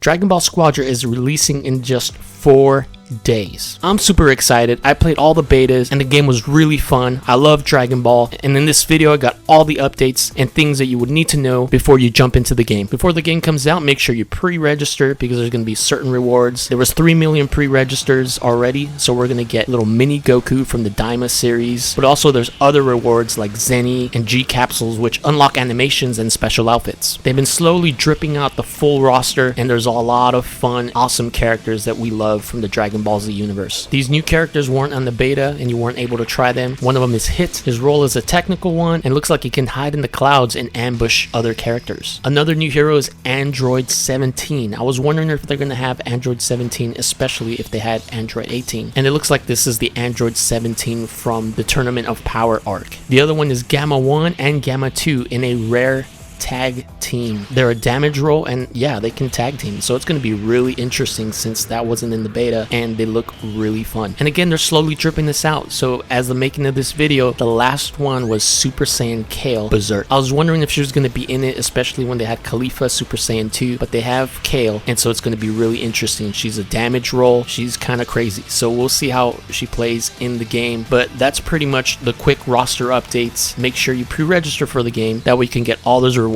Dragon Ball Squadra is releasing in just 4 days. I'm super excited. I played all the betas and the game was really fun. I love Dragon Ball, and in this video I got all the updates and things that you would need to know before you jump into the game. Before the game comes out, make sure you pre-register because there's going to be certain rewards. There was 3 million pre-registers already, so we're going to get little mini Goku from the Daima series, but also there's other rewards like Zenny and G capsules which unlock animations and special outfits. They've been slowly dripping out the full roster, and there's a lot of fun, awesome characters that we love from the Dragon Ball Z universe. These new characters weren't on the beta and you weren't able to try them. One of them is Hit. His role is a technical one and looks like he can hide in the clouds and ambush other characters. Another new hero is Android 17. I was wondering if they're going to have Android 17, especially if they had Android 18. And it looks like this is the Android 17 from the Tournament of Power arc. The other one is Gamma 1 and Gamma 2 in a rare tag team. They're a damage roll, and yeah, they can tag team, so it's going to be really interesting since that wasn't in the beta, and they look really fun. And again, they're slowly dripping this out, so as the making of this video, the last one was Super Saiyan Kale Berserk. I was wondering if she was going to be in it, especially when they had Khalifa Super Saiyan 2, but they have Kale, and so it's going to be really interesting. She's a damage roll. She's kind of crazy, so we'll see how she plays in the game, but that's pretty much the quick roster updates. Make sure you pre-register for the game, that way you can get all those rewards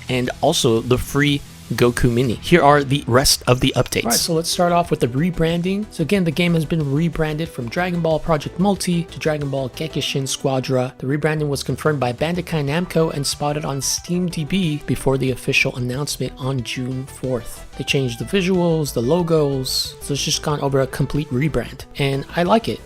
and also the free Goku Mini. Here are the rest of the updates. Alright, so let's start off with the rebranding. So again, the game has been rebranded from Dragon Ball Project Multi to Dragon Ball Gekishin Squadra. The rebranding was confirmed by Bandai Namco and spotted on SteamDB before the official announcement on June 4th. They changed the visuals, the logos, so it's just gone over a complete rebrand, and I like it.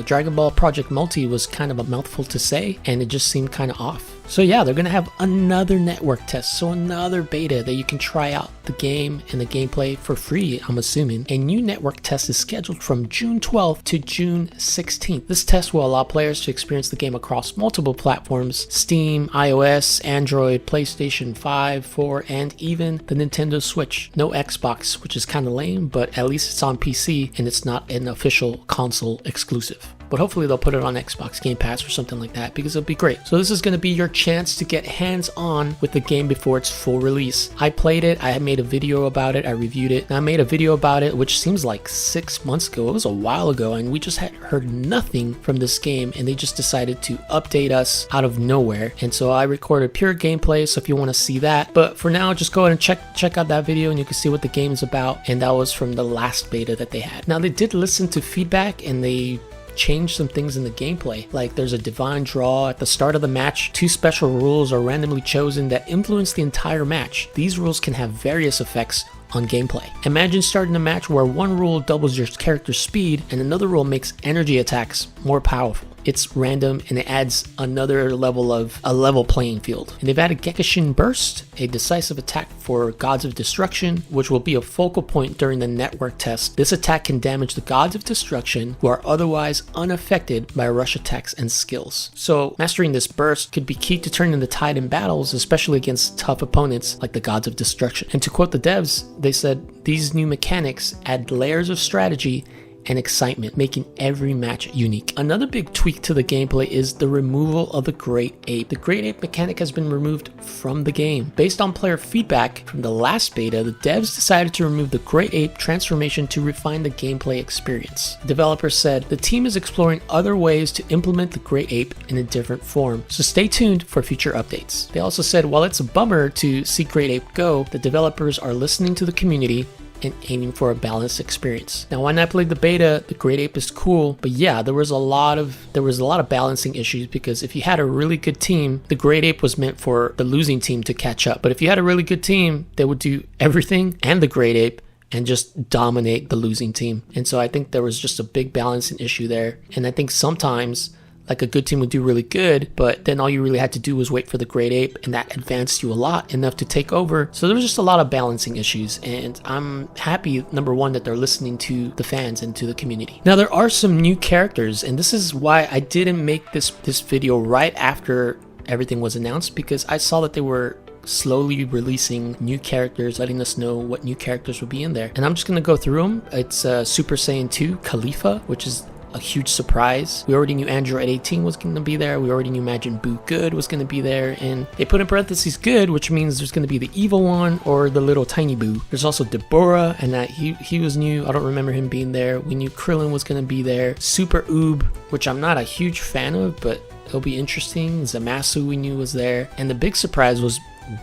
Dragon Ball Project Multi was kind of a mouthful to say, and it just seemed kind of off. So yeah, they're gonna have another network test, so another beta that you can try out the game and the gameplay for free, I'm assuming. A new network test is scheduled from June 12th to June 16th. This test will allow players to experience the game across multiple platforms: Steam, iOS, Android, PlayStation 5, 4, and even the Nintendo Switch. No Xbox, which is kind of lame, but at least it's on PC and it's not an official console exclusive. But hopefully they'll put it on Xbox Game Pass or something like that, because it'll be great. So this is going to be your chance to get hands-on with the game before its full release. I played it, I made a video about it, I reviewed it, and I made a video about it which seems like 6 months ago. It was a while ago, and we just had heard nothing from this game, and they just decided to update us out of nowhere. And so I recorded pure gameplay, so if you want to see that. But for now, just go ahead and check out that video and you can see what the game is about, and that was from the last beta that they had. Now, they did listen to feedback and they change some things in the gameplay, like there's a divine draw at the start of the match. 2 special rules are randomly chosen that influence the entire match. These rules can have various effects on gameplay. Imagine starting a match where one rule doubles your character's speed and another rule makes energy attacks more powerful. It's random and it adds another level of a level playing field. And they've added Gekishin Burst, a decisive attack for Gods of Destruction, which will be a focal point during the network test. This attack can damage the Gods of Destruction who are otherwise unaffected by rush attacks and skills. So mastering this burst could be key to turning the tide in battles, especially against tough opponents like the Gods of Destruction. And to quote the devs, they said, "These new mechanics add layers of strategy and excitement, making every match unique." Another big tweak to the gameplay is the removal of the Great Ape. The Great Ape mechanic has been removed from the game. Based on player feedback from the last beta, the devs decided to remove the Great Ape transformation to refine the gameplay experience. The developers said the team is exploring other ways to implement the Great Ape in a different form, so stay tuned for future updates. They also said while it's a bummer to see Great Ape go, the developers are listening to the community and aiming for a balanced experience. Now, when I played the beta, the Great Ape is cool, but yeah, there was a lot of balancing issues, because if you had a really good team, the Great Ape was meant for the losing team to catch up. But if you had a really good team, they would do everything and the Great Ape and just dominate the losing team. And so I think there was just a big balancing issue there. And I think sometimes like a good team would do really good, but then all you really had to do was wait for the Great Ape, and that advanced you a lot, enough to take over. So there was just a lot of balancing issues, and I'm happy, number one, that they're listening to the fans and to the community. Now, there are some new characters, and this is why I didn't make this video right after everything was announced, because I saw that they were slowly releasing new characters, letting us know what new characters would be in there. And I'm just going to go through them. It's Super Saiyan 2 Khalifa, which is a huge surprise. We already knew Android 18 was going to be there. We already knew Majin Buu Good was going to be there. And they put in parentheses good, which means there's going to be the evil one or the little tiny Buu. There's also Deborah, and that he was new. I don't remember him being there. We knew Krillin was going to be there. Super Oob, which I'm not a huge fan of, but it'll be interesting. Zamasu we knew was there. And the big surprise was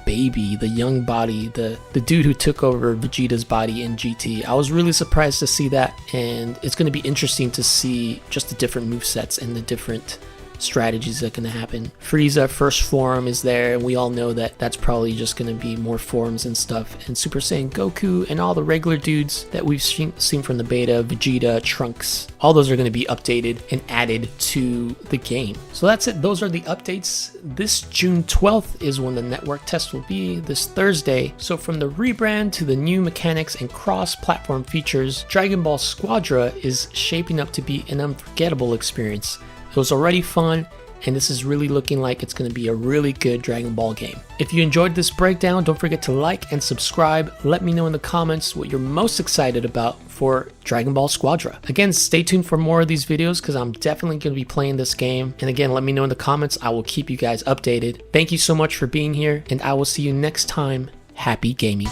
Baby, the young body, the dude who took over Vegeta's body in GT. I was really surprised to see that, and it's going to be interesting to see just the different movesets and the different strategies that are going to happen. Frieza first form is there, and we all know that that's probably just going to be more forms and stuff. And Super Saiyan Goku and all the regular dudes that we've seen from the beta, Vegeta, Trunks, all those are going to be updated and added to the game. So that's it. Those are the updates. This June 12th is when the network test will be, this Thursday. So from the rebrand to the new mechanics and cross-platform features, Dragon Ball Squadra is shaping up to be an unforgettable experience. It was already fun, and this is really looking like it's going to be a really good Dragon Ball game. If you enjoyed this breakdown, don't forget to like and subscribe. Let me know in the comments what you're most excited about for Dragon Ball Squadra. Again, stay tuned for more of these videos because I'm definitely going to be playing this game. And again, let me know in the comments. I will keep you guys updated. Thank you so much for being here, and I will see you next time. Happy gaming.